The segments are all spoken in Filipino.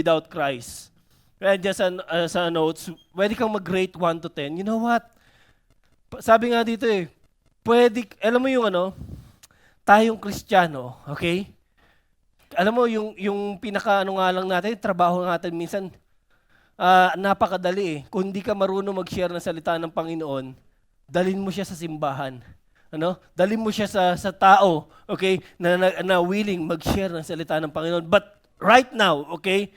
without Christ. Kaya dyan sa notes, pwede kang mag-rate 1 to 10. You know what? Sabi nga dito pwede, alam mo yung tayong Kristiyano, okay? Alam mo, yung pinaka nga lang natin, trabaho natin minsan, napakadali Kung hindi ka marunong mag-share ng salita ng Panginoon, dalhin mo siya sa simbahan. Dalhin mo siya sa tao, okay, na willing mag-share ng salita ng Panginoon. But right now, okay,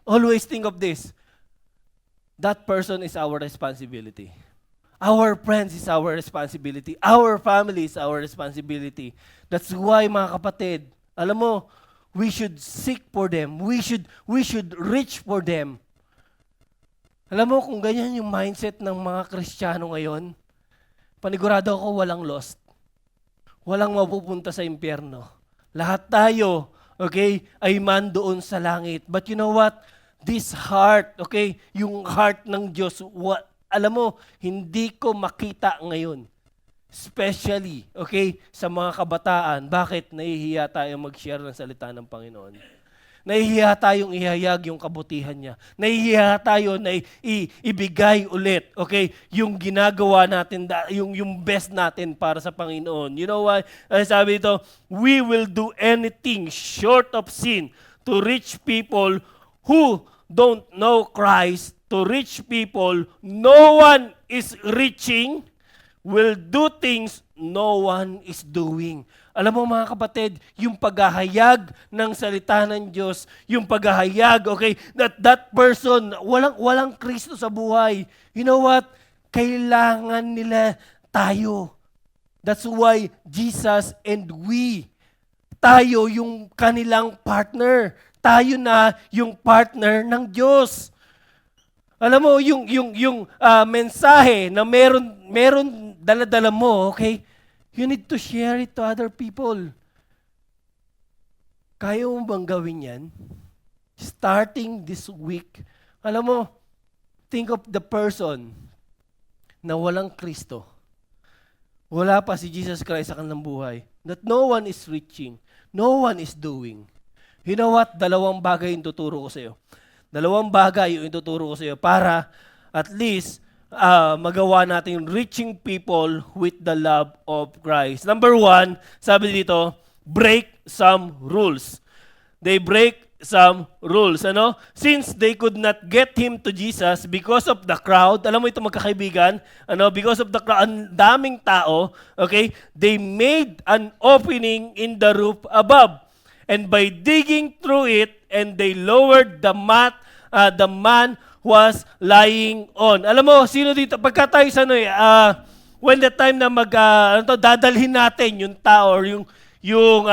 always think of this. That person is our responsibility. Our friends is our responsibility. Our family is our responsibility. That's why, mga kapatid, alam mo, we should seek for them. We should reach for them. Alam mo, kung ganyan yung mindset ng mga Kristiyano ngayon, panigurado ako walang lost. Walang mapupunta sa impyerno. Lahat tayo, okay, ay man doon sa langit. But you know what? This heart, okay, yung heart ng Diyos, alam mo, hindi ko makita ngayon. Especially, okay, sa mga kabataan. Bakit? Nahihiya tayong mag-share ng salita ng Panginoon. Nahihiya tayong ihayag yung kabutihan niya. Nahihiya tayo na ibigay ulit, okay, yung ginagawa natin, yung best natin para sa Panginoon. You know why? Sabi ito, we will do anything short of sin to reach people who don't know Christ. To reach people no one is reaching, will do things no one is doing. Alam mo mga kapatid, yung paghahayag ng salita ng Diyos, yung paghahayag, okay, that person, walang Kristo sa buhay. You know what? Kailangan nila tayo. That's why Jesus and we, tayo yung kanilang partner. Tayo na yung partner ng Diyos. Alam mo, yung mensahe na meron dala-dala mo, okay? You need to share it to other people. Kaya mo bang gawin yan? Starting this week. Alam mo, think of the person na walang Kristo. Wala pa si Jesus Christ sa kanilang buhay. That no one is reaching. No one is doing. You know what? Dalawang bagay yung tuturo ko sa iyo. Dalawang bagay yung ituturo ko sa iyo para at least magawa natin reaching people with the love of Christ. Number 1, sabi dito, break some rules. They break some rules. Since they could not get him to Jesus because of the crowd, alam mo ito magkakaibigan, because of the crowd, ang daming tao, okay, they made an opening in the roof above. And by digging through it, and they lowered the mat the man was lying on. Alam mo, sino dito? Pagka tayo when the time na dadalhin natin yung tao or yung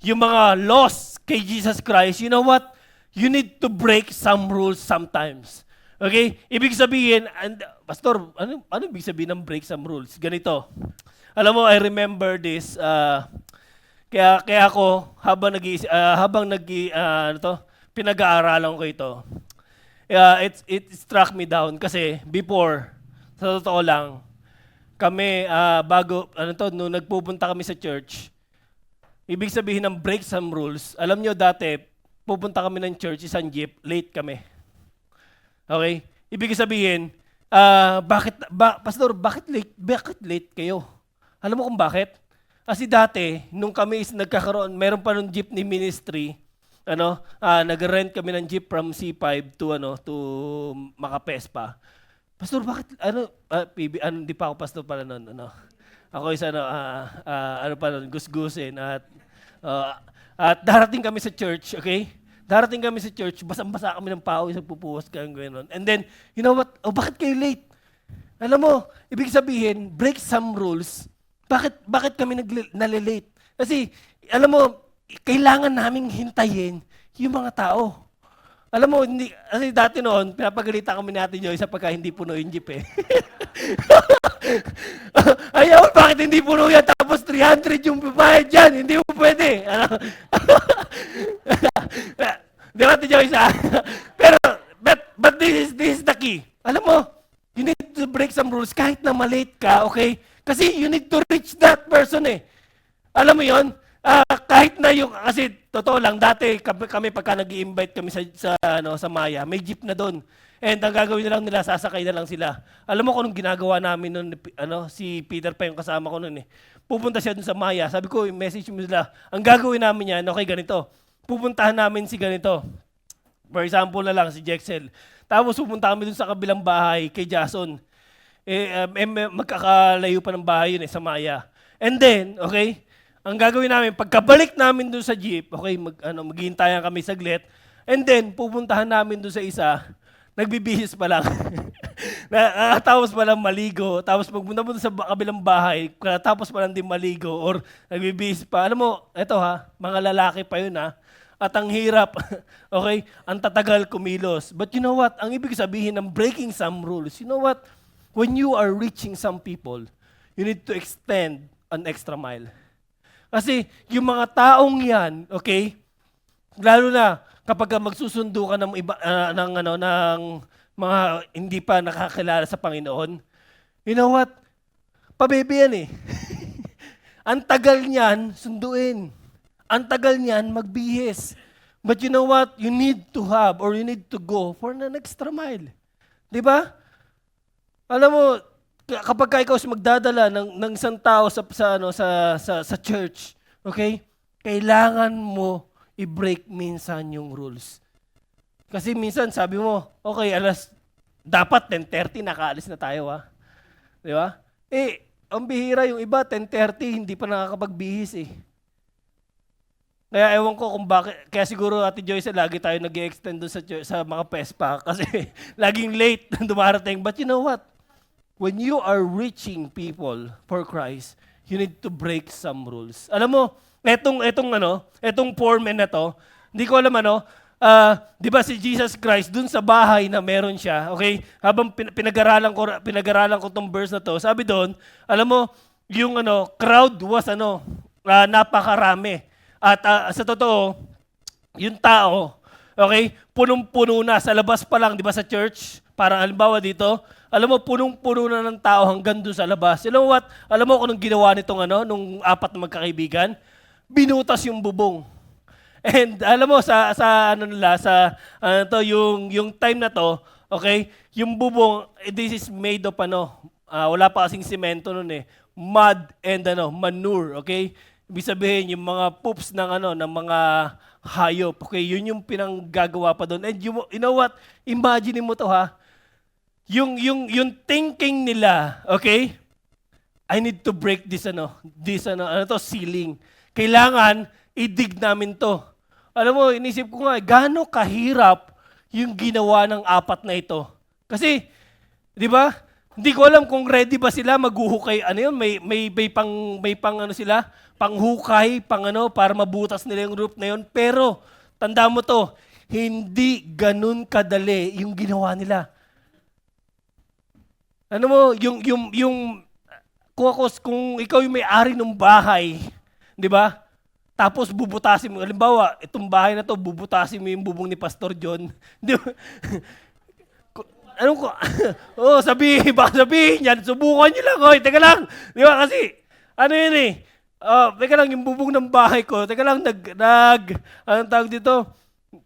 mga lost kay Jesus Christ, you know what? You need to break some rules sometimes. Okay? Ibig sabihin, Pastor, ano ibig sabihin ng break some rules? Ganito. Alam mo, I remember this, kaya ako, pinag-aaralan ko ito. It struck me down kasi before, sa totoo lang, kami, nung nagpupunta kami sa church, ibig sabihin ng break some rules, alam nyo dati, pupunta kami ng church, isang jeep, late kami. Okay? Ibig sabihin, Pastor, bakit late kayo? Alam mo kung bakit? Kasi dati, nung kami nagkakaroon, meron pa nung jeepney ministry, nag-rent kami ng jeep from C5 to Macapespa. Pastor, bakit hindi pa ako pastor pala noon, Ako is gusgusin at darating kami sa church, okay? Darating kami sa church, basang-basa kami ng pawis, nagpupuwas kami gano'n. And then, you know what? Bakit kayo late? Alam mo, ibig sabihin, break some rules. Bakit kami nalilate? Kasi, alam mo, kailangan naming hintayin yung mga tao. Alam mo, kasi dati noon, pinapagalitan kami natin yung isa pagka hindi puno yung jeep Ayaw, bakit hindi puno yan? Tapos 300 yung bayad dyan. Hindi mo pwede. Di ba ito yung isa? Pero, but this is the key. Alam mo, you need to break some rules kahit na malate ka, okay? Kasi you need to reach that person Alam mo yon? Kahit na yung, kasi totoo lang, dati kami pagka nag-i-invite kami sa Maya, may jeep na doon. And ang gagawin na lang nila, sasakay na lang sila. Alam mo kung anong ginagawa namin noon, si Peter pa yung kasama ko noon eh. Pupunta siya doon sa Maya. Sabi ko, message mo sila, ang gagawin namin yan, okay, ganito. Pupuntahan namin si ganito. For example na lang, si Jexel. Tapos pupunta kami doon sa kabilang bahay, kay Jason. Magkakalayo pa ng bahay yun sa Maya. And then, okay, ang gagawin namin, pagkabalik namin doon sa jeep, okay, maghihintayan kami saglit, and then, pupuntahan namin doon sa isa, nagbibihis pa lang. Tapos pa lang maligo, tapos pagpunta mo doon sa kabilang bahay, tapos pa lang din maligo, or nagbibihis pa. Alam mo, eto mga lalaki pa yun at ang hirap, okay, ang tatagal kumilos. But you know what, ang ibig sabihin ng breaking some rules, you know what, when you are reaching some people, you need to extend an extra mile. Kasi yung mga taong yan, okay, lalo na kapag magsusundo ka ng iba ng mga hindi pa nakakilala sa Panginoon, you know what? Pabebe yan eh. Ang tagal niyan sunduin. Ang tagal niyan magbihis. But you know what? You need to have or you need to go for an extra mile. 'Di ba? Alam mo, kapag ikaw magdadala ng isang tao sa church, okay? Kailangan mo i-break minsan yung rules. Kasi minsan sabi mo, okay, dapat 10:30 nakaalis na tayo, Di ba? Ang bihira yung iba, 10:30 hindi pa nakakapagbihis eh. Kaya ewan ko kung bakit, kaya siguro Ate Joyce, lagi tayo nag-i-extend doon sa mga PESPA kasi laging late dumarating. But you know what? When you are reaching people for Christ, you need to break some rules. Alam mo, etong foreman na to, hindi ko alam di ba si Jesus Christ dun sa bahay na meron siya, okay? Habang pinag-aralan ko tong verse na to, sabi doon, alam mo, yung crowd was napakarami. At sa totoo, yung tao, okay, punong-puno na sa labas pa lang, di ba sa church? Parang halimbawa dito, alam mo, punong-puno na ng tao hanggang doon sa labas. You know what? Alam mo kung anong ginawa nitong nung apat na magkakaibigan? Binutas yung bubong. And alam mo yung time na to, okay? Yung bubong, this is made of wala pa kasing semento noon eh. Mud and manure, okay? Ibig sabihin yung mga poops ng mga hayop. Okay, yun yung pinanggagawa pa doon. And you know what? Imagine mo to Yung thinking nila, okay? I need to break this ceiling. Kailangan i-dig namin to. Alam mo, inisip ko nga, gaano kahirap yung ginawa ng apat na ito. Kasi, di ba? Hindi ko alam kung ready ba sila maghuhukay. May sila, panghukay, para mabutas nila yung roof na yun. Pero, tanda mo to, hindi ganun kadali yung ginawa nila. Ano mo, kung ikaw yung may-ari ng bahay, di ba? Tapos bubutasin mo, halimbawa, itong bahay na to, bubutasin mo yung bubong ni Pastor John. Di ba? Baka sabihin yan, subukan nyo lang, teka lang. Di ba kasi, yun eh, teka lang, yung bubong ng bahay ko, teka lang, anong tawag dito?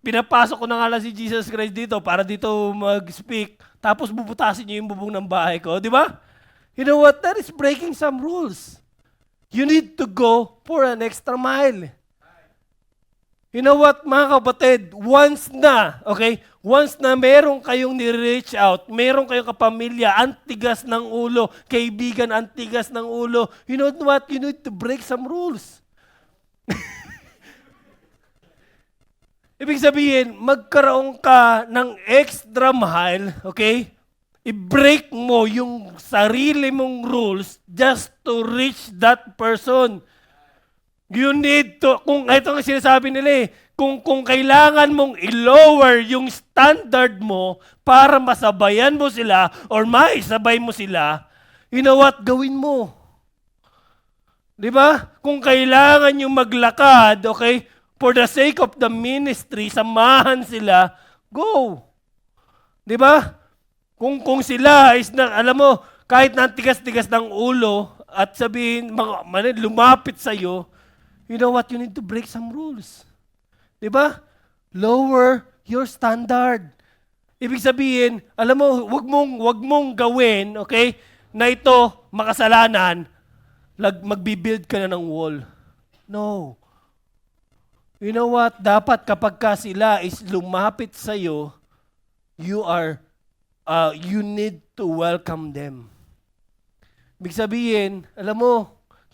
Pinapasok ko na nga lang si Jesus Christ dito para dito mag-speak. Tapos bubutasin niyo yung bubong ng bahay ko, di ba? You know what? That is breaking some rules. You need to go for an extra mile. You know what, mga kapatid? Once na meron kayong ni-reach out, meron kayong kapamilya, antigas ng ulo, kaibigan, antigas ng ulo, you know what? You need to break some rules. Ibig sabihin, magkaroon ka ng extra mile, okay? I-break mo yung sarili mong rules just to reach that person. You need to, kung ito ang sinasabi nila kung kailangan mong i-lower yung standard mo para masabayan mo sila or maisabay mo sila, you know what? Gawin mo. Di ba? Kung kailangan yung maglakad, okay? For the sake of the ministry, samahan sila, go. Di ba? Kung sila is alam mo, kahit na tigas-tigas ng ulo at sabihin, lumapit sa'yo, you know what? You need to break some rules. Di ba? Lower your standard. Ibig sabihin, alam mo, wag mong gawin, okay, na ito makasalanan, magbi-build ka na ng wall. No. You know what? Dapat kapag ka sila is lumapit sa iyo, you need to welcome them. Ibig sabihin, alam mo,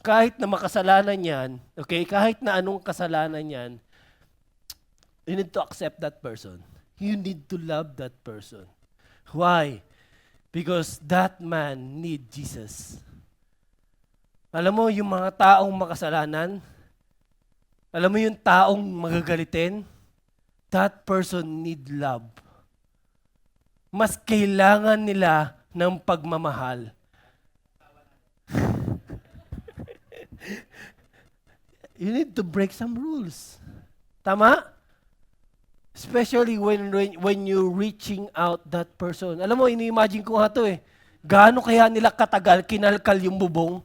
kahit na makasalanan yan, okay, kahit na anong kasalanan yan, you need to accept that person. You need to love that person. Why? Because that man need Jesus. Alam mo, yung mga taong makasalanan, alam mo yung taong magagalitin, that person need love. Mas kailangan nila ng pagmamahal. You need to break some rules. Tama? Especially when you're reaching out that person. Alam mo, ini-imagine ko nga to eh. Gaano kaya nila katagal kinalkal yung bubong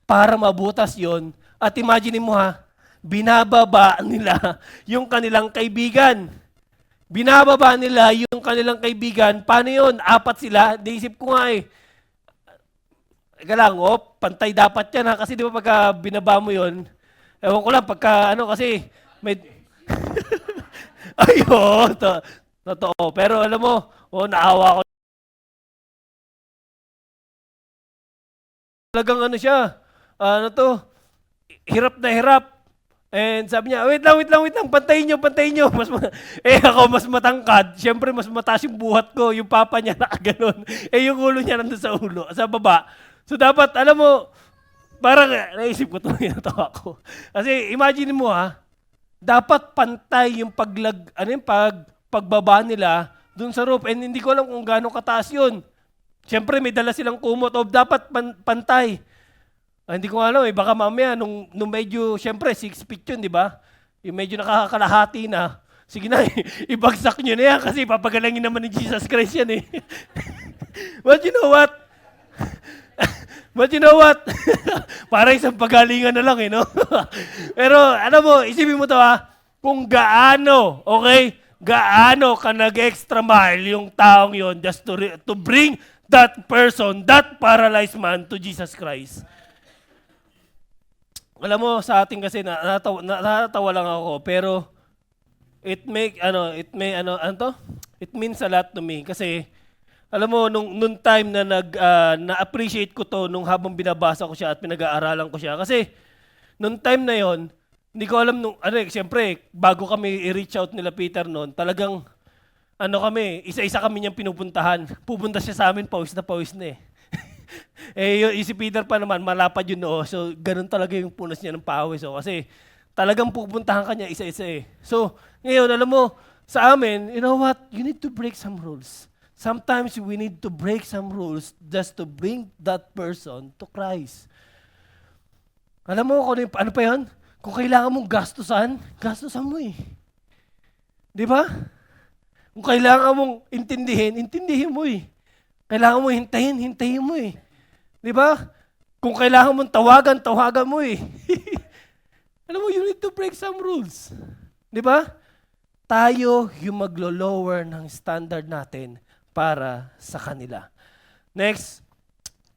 para mabutas yon. At imagine mo ha, binababa nila yung kanilang kaibigan. Binababa nila yung kanilang kaibigan. Paano yun? 4 sila. Naisip ko nga eh. Ika lang, pantay dapat yan ha. Kasi di ba pagka binaba mo yun, ewan ko lang, pagka kasi may... Ayun, totoo. Pero alam mo, naawa ko. Talagang siya, hirap na hirap. And sabi niya, wait lang, pantayin niyo. Ako mas matangkad, syempre mas mataas yung buhat ko, yung papa niya nakaganon. Yung ulo niya nandun sa baba. So dapat, alam mo, parang naisip ko itong ginatawa ko. Kasi imagine mo dapat pantay yung pagbaba nila dun sa roof. And hindi ko alam kung gaano kataas yun. Siyempre may dala silang kumot o dapat pantay. Hindi ko alam baka mamaya nung medyo, siyempre 6 feet yun, di ba? Yung medyo nakakalahati na. Sige na, ibagsak nyo na yan kasi papagalangin naman ni Jesus Christ yan eh. But you know what? Parang isang pagalingan na lang no? Pero alam mo, isipin mo to kung gaano ka nag-extra mile yung taong yon just to bring that person, that paralyzed man to Jesus Christ. Alam mo, sa atin kasi natatawa lang ako, pero it means a lot to me kasi alam mo, nung time na na-appreciate ko to nung habang binabasa ko siya at pinag-aaralan ko siya. Kasi, nung time na yon, hindi ko alam, siyempre, bago kami i-reach out nila Peter noon, talagang, isa-isa kami niyang pinupuntahan. Pupunta siya sa amin, pawis na eh. Yung si Peter pa naman, malapad yun So, ganun talaga yung punas niya ng pawis. Kasi, talagang pupuntahan ka niya isa-isa eh. So, ngayon, alam mo, sa amin, you know what? You need to break some rules. Sometimes we need to break some rules just to bring that person to Christ. Alam mo ano pa yan? Kung kailangan mong gastusan mo eh. Di ba? Kung kailangan mong intindihin mo eh. Kailangan mo hintayin mo eh. Di ba? Kung kailangan mong tawagan mo eh. Alam mo, you need to break some rules. Di ba? Tayo yung maglo-lower ng standard natin para sa kanila. Next,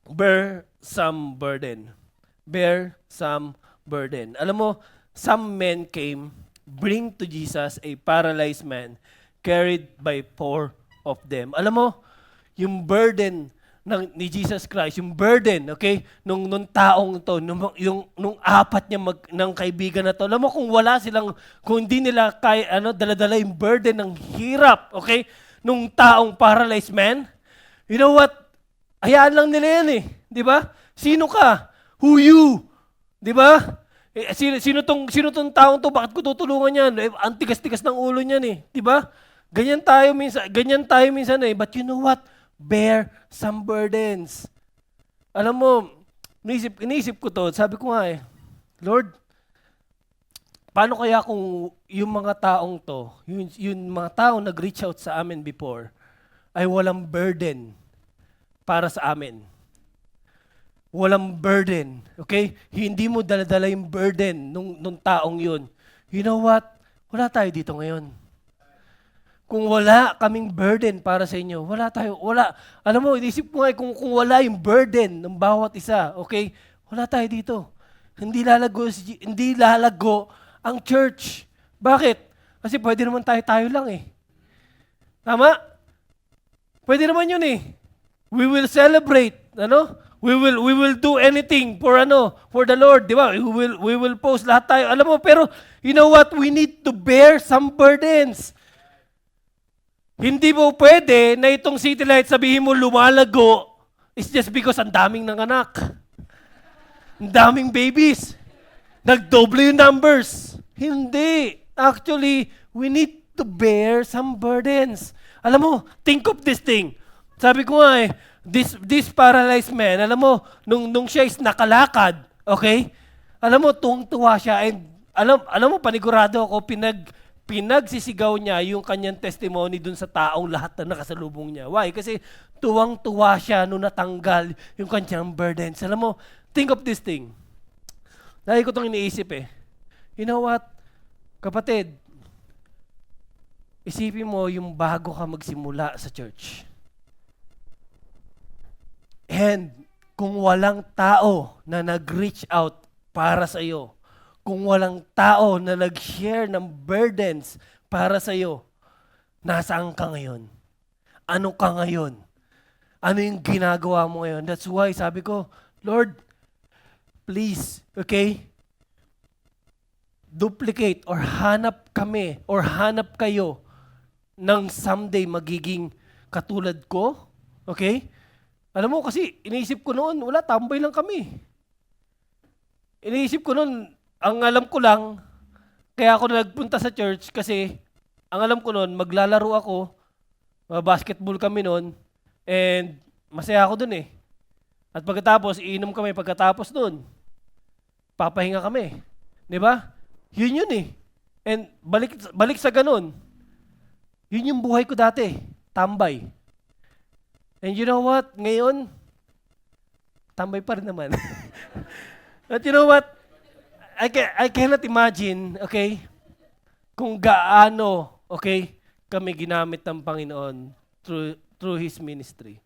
bear some burden. Bear some burden. Alam mo, some men came, bring to Jesus a paralyzed man, carried by 4 of them. Alam mo, yung burden ni Jesus Christ, yung burden, okay, nung taong to, nung 4 niya ng kaibigan na to. Alam mo, kung hindi nila dala-dala yung burden ng hirap, okay, nung taong paralyzed man, you know what? Hayaan lang nila yan eh. Di ba? Sino ka? Who you? Di ba? Sino tong taong to? Bakit ko tutulungan yan? Ang tigas-tigas ng ulo niyan eh. Di ba? Ganyan tayo minsan eh. But you know what? Bear some burdens. Alam mo, inisip ko to. Sabi ko nga eh, Lord, paano kaya kung yung mga taong to, yung mga taong nag-reach out sa amin before, ay walang burden para sa amin? walang burden. Okay? Hindi mo daladala yung burden nung taong yun. You know what? Wala tayo dito ngayon. Kung wala kaming burden para sa inyo, wala. Alam mo, inisip ko nga, kung wala yung burden ng bawat isa, okay? Wala tayo dito. Hindi lalago ang church. Bakit? Kasi pwede naman tayo lang eh. Tama? Pwede naman yun eh. We will celebrate, ano? We will do anything for the Lord, di ba? We will post lahat tayo. Alam mo, pero you know what? We need to bear some burdens. Hindi mo pwede na itong City Light sabihin mo lumalago is just because ang daming nanganak. Ang daming babies. Nagdoble yung numbers. Hindi. Actually, we need to bear some burdens. Alam mo, think of this thing. Sabi ko nga eh, this paralyzed man, alam mo, nung siya is nakalakad, okay? Alam mo, tuwang-tuwa siya and alam mo, panigurado ako, pinagsisigaw niya yung kanyang testimony dun sa taong lahat na nakasalubong niya. Why? Kasi tuwang-tuwa siya nung natanggal yung kanyang burdens. Alam mo, think of this thing. Dahil ko itong iniisip eh. You know what? Kapatid, isipin mo yung bago ka magsimula sa church. And kung walang tao na nag-reach out para sa iyo, kung walang tao na nag-share ng burdens para sa iyo, nasaan ka ngayon? Ano ka ngayon? Ano yung ginagawa mo ngayon? That's why sabi ko, Lord, please, okay? Duplicate or hanap kami or hanap kayo ng someday magiging katulad ko. Okay? Alam mo kasi, iniisip ko noon, wala, tambay lang kami. Iniisip ko noon, ang alam ko lang, kaya ako nagpunta sa church kasi ang alam ko noon, maglalaro ako, basketball kami noon, and masaya ako dun eh. At pagkatapos, iinom kami pagkatapos noon. Papahinga kami. Di ba? Yun yun eh. And balik sa ganun. Yun yung buhay ko dati. Tambay. And you know what? Ngayon, tambay pa rin naman. But you know what? I cannot imagine, okay, kung gaano, okay, kami ginamit ng Panginoon through His ministry.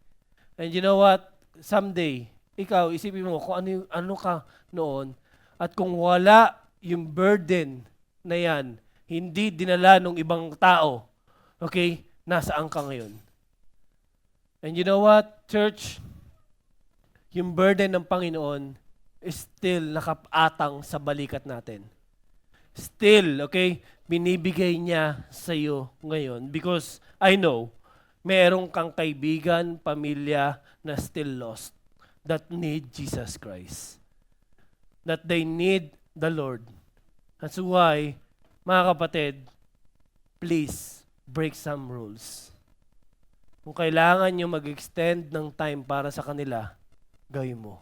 And you know what? Someday, ikaw, isipin mo kung ano ka noon, at kung wala yung burden na yan, hindi dinala ng ibang tao, okay, nasaan ka ngayon? And you know what, church? Yung burden ng Panginoon is still nakapatang sa balikat natin. Still, okay, binibigay niya sa iyo ngayon because I know, merong kang kaibigan, pamilya na still lost that need Jesus Christ. That they need the Lord. That's why, mga kapatid, please break some rules. Kung kailangan nyo mag-extend ng time para sa kanila, gawin mo.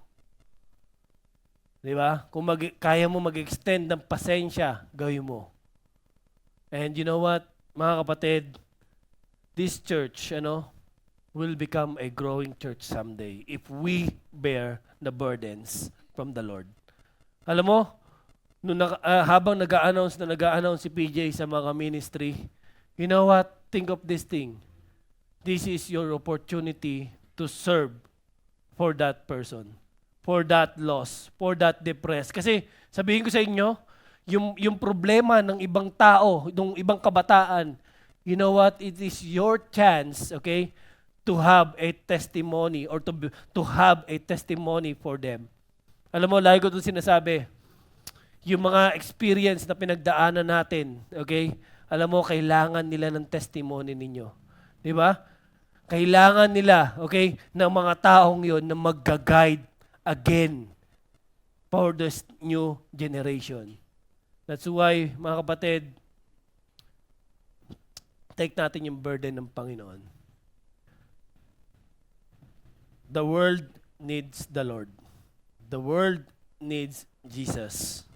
Di ba? Kung kaya mo mag-extend ng pasensya, gawin mo. And you know what, mga kapatid, this church, will become a growing church someday if we bear the burdens from the Lord. Alam mo, habang nag-a-announce si PJ sa mga ministry, you know what, think of this thing. This is your opportunity to serve for that person, for that loss, for that depressed. Kasi sabihin ko sa inyo, yung problema ng ibang tao, ng ibang kabataan, you know what? It is your chance, okay, to have a testimony or to have a testimony for them. Alam mo, lagi ko ito sinasabi, yung mga experience na pinagdaanan natin, okay, alam mo, kailangan nila ng testimony ninyo. Di ba? Kailangan nila, okay, ng mga taong yon na mag-guide again for this new generation. That's why, mga kapatid, take natin yung burden ng Panginoon. The world needs the Lord. The world needs Jesus.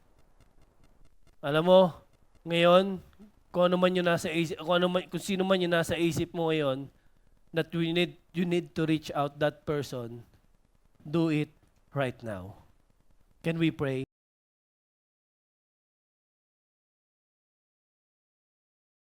Alam mo, ngayon, kung sino man yung nasa isip mo ngayon, that you need to reach out that person, do it right now. Can we pray?